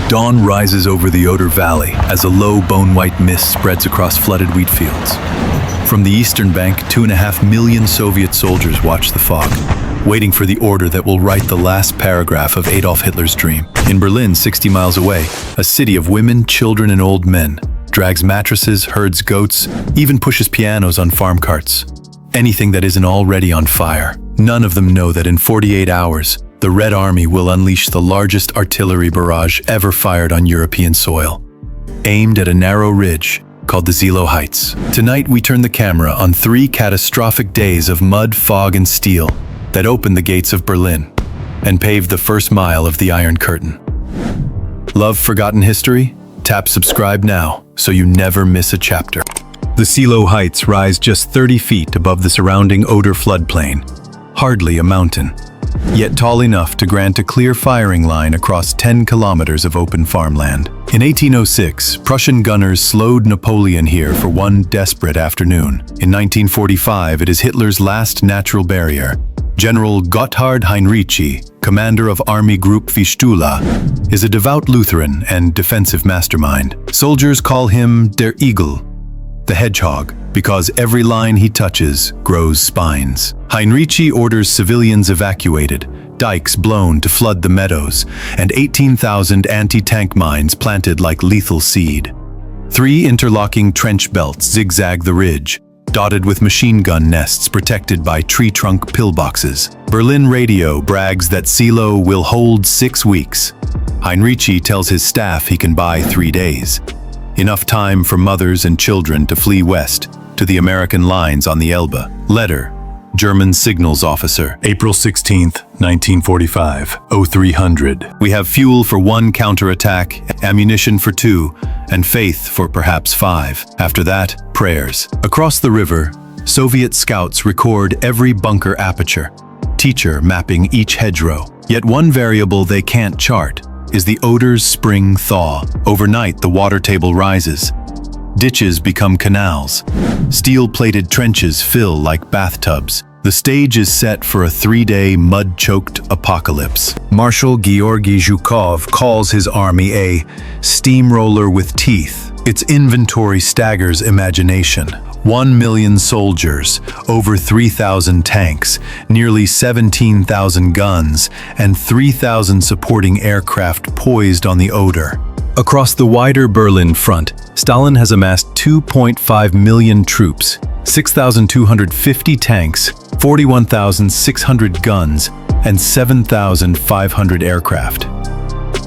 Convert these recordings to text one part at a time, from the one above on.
Dawn rises over the Oder Valley as a low bone-white mist spreads across flooded wheat fields. From the eastern bank, 2.5 million Soviet soldiers watch the fog, waiting for the order that will write the last paragraph of Adolf Hitler's dream. In Berlin, 60 miles away, a city of women, children, and old men drags mattresses, herds goats, even pushes pianos on farm carts. Anything that isn't already on fire. None of them know that in 48 hours, the Red Army will unleash the largest artillery barrage ever fired on European soil, aimed at a narrow ridge called the Seelow Heights. Tonight, we turn the camera on 3 catastrophic days of mud, fog, and steel that opened the gates of Berlin and paved the first mile of the Iron Curtain. Love forgotten history? Tap subscribe now so you never miss a chapter. The Seelow Heights rise just 30 feet above the surrounding Oder floodplain, hardly a mountain, yet tall enough to grant a clear firing line across 10 kilometers of open farmland. In 1806, Prussian gunners slowed Napoleon here for one desperate afternoon. In 1945, it is Hitler's last natural barrier. General Gotthard Heinrici, commander of Army Group Vistula, is a devout Lutheran and defensive mastermind. Soldiers call him Der Igel, the hedgehog, because every line he touches grows spines. Heinrici orders civilians evacuated, dikes blown to flood the meadows, and 18,000 anti-tank mines planted like lethal seed. 3 interlocking trench belts zigzag the ridge, dotted with machine gun nests protected by tree trunk pillboxes. Berlin radio brags that Seelow will hold 6 weeks. Heinrici tells his staff he can buy 3 days. Enough time for mothers and children to flee west to the American lines on the Elbe. Letter, German signals officer, April 16th, 1945, 0300. We have fuel for 1 counterattack, ammunition for 2, and faith for perhaps 5. After that, prayers. Across the river, Soviet scouts record every bunker aperture, teacher mapping each hedgerow. Yet one variable they can't chart is the Oder's spring thaw. Overnight, the water table rises. Ditches become canals. Steel-plated trenches fill like bathtubs. The stage is set for a 3-day mud-choked apocalypse. Marshal Georgy Zhukov calls his army a steamroller with teeth. Its inventory staggers imagination. 1 million soldiers, over 3,000 tanks, nearly 17,000 guns, and 3,000 supporting aircraft poised on the Oder. Across the wider Berlin front, Stalin has amassed 2.5 million troops, 6,250 tanks, 41,600 guns, and 7,500 aircraft.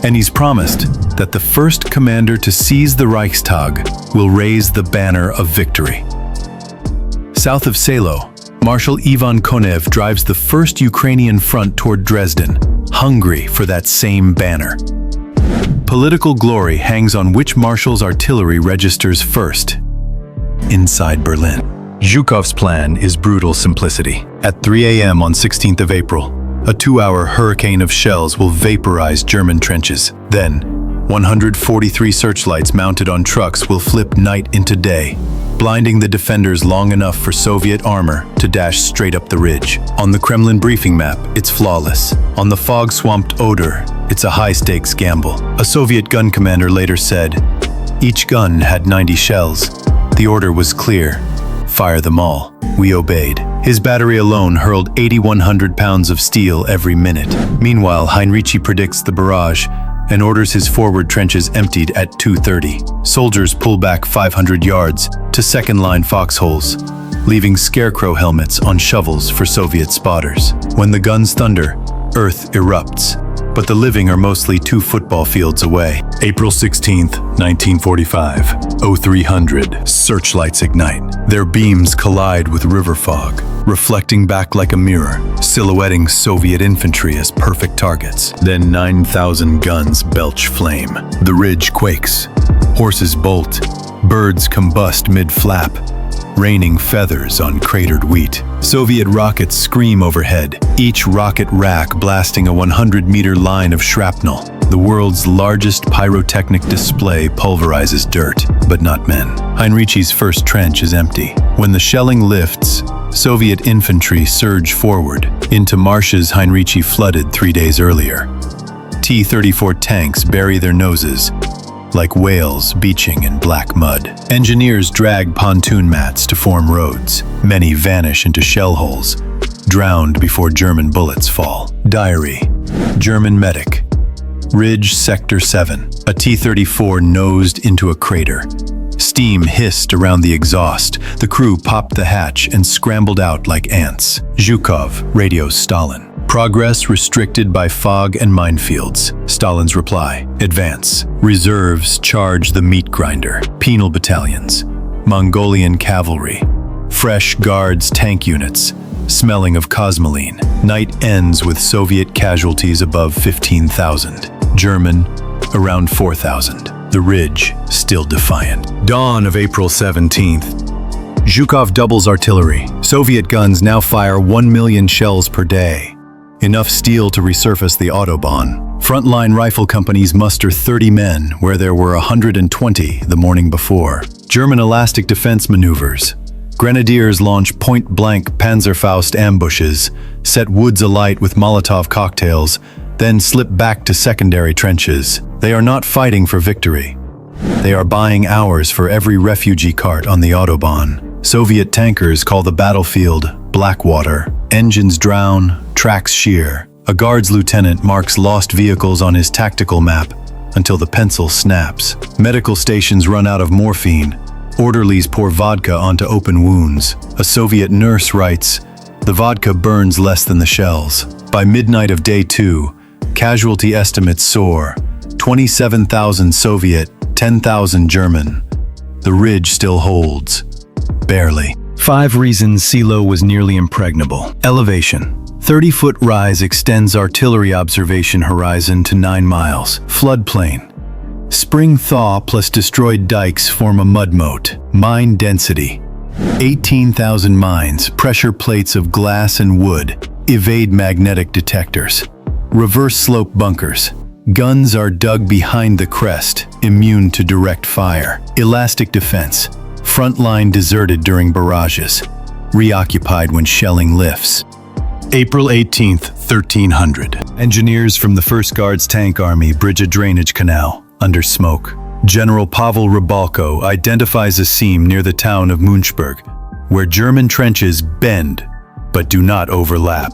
And he's promised that the first commander to seize the Reichstag will raise the banner of victory. South of Seelow, Marshal Ivan Konev drives the first Ukrainian front toward Dresden, hungry for that same banner. Political glory hangs on which marshal's artillery registers first, inside Berlin. Zhukov's plan is brutal simplicity. At 3 a.m. on 16th of April, a 2-hour hurricane of shells will vaporize German trenches. Then, 143 searchlights mounted on trucks will flip night into day, blinding the defenders long enough for Soviet armor to dash straight up the ridge. On the Kremlin briefing map, it's flawless. On the fog-swamped Oder, it's a high-stakes gamble. A Soviet gun commander later said, "Each gun had 90 shells. The order was clear. Fire them all." We obeyed. His battery alone hurled 8,100 pounds of steel every minute. Meanwhile, Heinrici predicts the barrage and orders his forward trenches emptied at 2:30. Soldiers pull back 500 yards to second-line foxholes, leaving scarecrow helmets on shovels for Soviet spotters. When the guns thunder, earth erupts, but the living are mostly 2 football fields away. April 16th, 1945, 0300. Searchlights ignite. Their beams collide with river fog, reflecting back like a mirror, silhouetting Soviet infantry as perfect targets. Then 9,000 guns belch flame. The ridge quakes. Horses bolt. Birds combust mid-flap, raining feathers on cratered wheat. Soviet rockets scream overhead, each rocket rack blasting a 100-meter line of shrapnel. The world's largest pyrotechnic display pulverizes dirt, but not men. Heinrici's first trench is empty. When the shelling lifts, Soviet infantry surge forward into marshes Heinrici flooded 3 days earlier. T-34 tanks bury their noses like whales beaching in black mud. Engineers drag pontoon mats to form roads. Many vanish into shell holes, drowned before German bullets fall. Diary. German medic. Ridge Sector 7. A T-34 nosed into a crater. Steam hissed around the exhaust. The crew popped the hatch and scrambled out like ants. Zhukov radios Stalin. Progress restricted by fog and minefields. Stalin's reply: advance. Reserves charge the meat grinder. Penal battalions. Mongolian cavalry. Fresh guards tank units. Smelling of cosmoline. Night ends with Soviet casualties above 15,000. German, around 4,000. The ridge, still defiant. Dawn of April 17th. Zhukov doubles artillery. Soviet guns now fire 1 million shells per day. Enough steel to resurface the Autobahn. Frontline rifle companies muster 30 men, where there were 120 the morning before. German elastic defense maneuvers. Grenadiers launch point-blank Panzerfaust ambushes, set woods alight with Molotov cocktails, then slip back to secondary trenches. They are not fighting for victory. They are buying hours for every refugee cart on the Autobahn. Soviet tankers call the battlefield Blackwater. Engines drown, tracks shear. A guards lieutenant marks lost vehicles on his tactical map until the pencil snaps. Medical stations run out of morphine. Orderlies pour vodka onto open wounds. A Soviet nurse writes, "The vodka burns less than the shells." By midnight of day 2, casualty estimates soar. 27,000 Soviet, 10,000 German. The ridge still holds. Barely. 5 reasons Seelow was nearly impregnable. Elevation. 30-foot rise extends artillery observation horizon to 9 miles. Floodplain. Spring thaw plus destroyed dikes form a mud moat. Mine density. 18,000 mines, pressure plates of glass and wood, evade magnetic detectors. Reverse slope bunkers. Guns are dug behind the crest, immune to direct fire. Elastic defense. Front line deserted during barrages. Reoccupied when shelling lifts. April 18th, 1300. Engineers from the 1st Guards Tank Army bridge a drainage canal under smoke. General Pavel Rybalko identifies a seam near the town of Munchberg, where German trenches bend but do not overlap.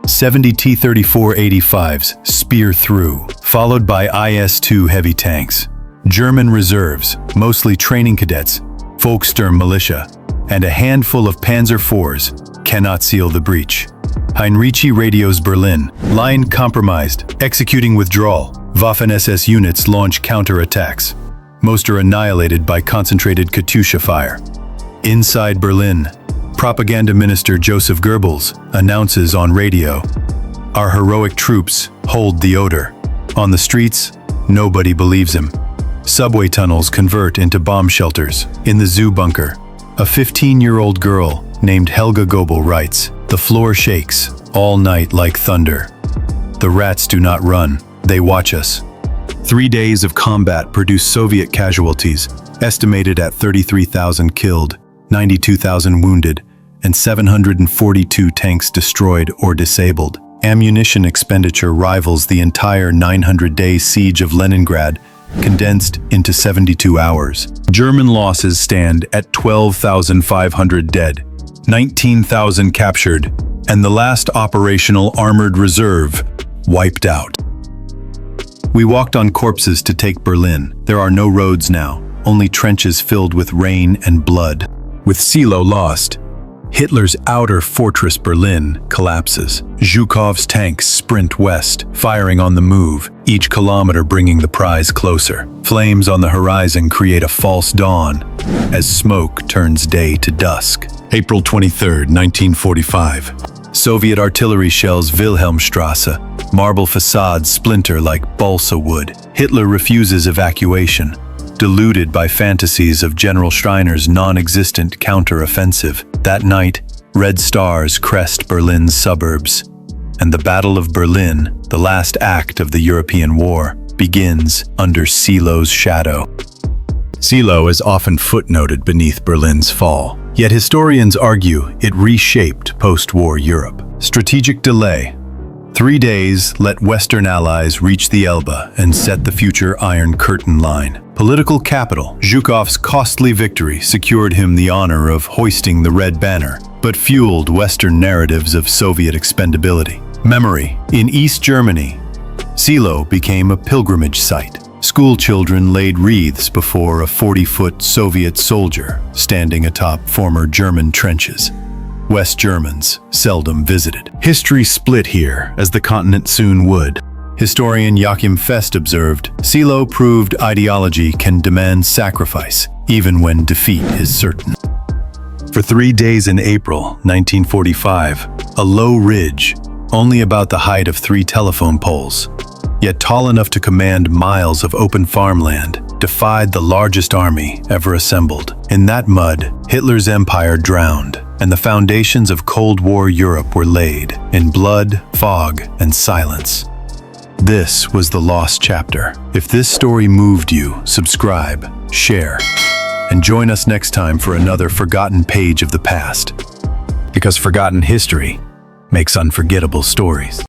70 T-34-85s spear through, followed by IS-2 heavy tanks. German reserves, mostly training cadets, Volkssturm militia, and a handful of Panzer IVs cannot seal the breach. Heinrici radios Berlin. Line compromised, executing withdrawal. Waffen-SS units launch counterattacks. Most are annihilated by concentrated Katyusha fire. Inside Berlin, Propaganda Minister Joseph Goebbels announces on radio, "Our heroic troops hold the Oder." On the streets, nobody believes him. Subway tunnels convert into bomb shelters. In the zoo bunker, a 15-year-old girl named Helga Goebel writes, "The floor shakes all night like thunder. The rats do not run, they watch us." 3 days of combat produced Soviet casualties, estimated at 33,000 killed, 92,000 wounded, and 742 tanks destroyed or disabled. Ammunition expenditure rivals the entire 900-day siege of Leningrad, condensed into 72 hours. German losses stand at 12,500 dead, 19,000 captured, and the last operational armored reserve wiped out. We walked on corpses to take Berlin. There are no roads now, only trenches filled with rain and blood. With Seelow lost, Hitler's outer fortress Berlin collapses. Zhukov's tanks sprint west, firing on the move, each kilometer bringing the prize closer. Flames on the horizon create a false dawn as smoke turns day to dusk. April 23, 1945. Soviet artillery shells Wilhelmstrasse. Marble facades splinter like balsa wood. Hitler refuses evacuation, deluded by fantasies of General Schreiner's non-existent counter-offensive. That night, red stars crest Berlin's suburbs, and the Battle of Berlin, the last act of the European war, begins under Seelow's shadow. Seelow is often footnoted beneath Berlin's fall, yet historians argue it reshaped post-war Europe. Strategic delay. 3 days let Western allies reach the Elbe and set the future Iron Curtain line. Political capital, Zhukov's costly victory secured him the honor of hoisting the red banner, but fueled Western narratives of Soviet expendability. Memory. In East Germany, Seelow became a pilgrimage site. School children laid wreaths before a 40-foot Soviet soldier standing atop former German trenches. West Germans seldom visited. History split here, as the continent soon would. Historian Joachim Fest observed, Seelow proved ideology can demand sacrifice, even when defeat is certain. For 3 days in April 1945, a low ridge, only about the height of 3 telephone poles, yet tall enough to command miles of open farmland, defied the largest army ever assembled. In that mud, Hitler's empire drowned, and the foundations of Cold War Europe were laid in blood, fog, and silence. This was the lost chapter. If this story moved you, subscribe, share, and join us next time for another forgotten page of the past. Because forgotten history makes unforgettable stories.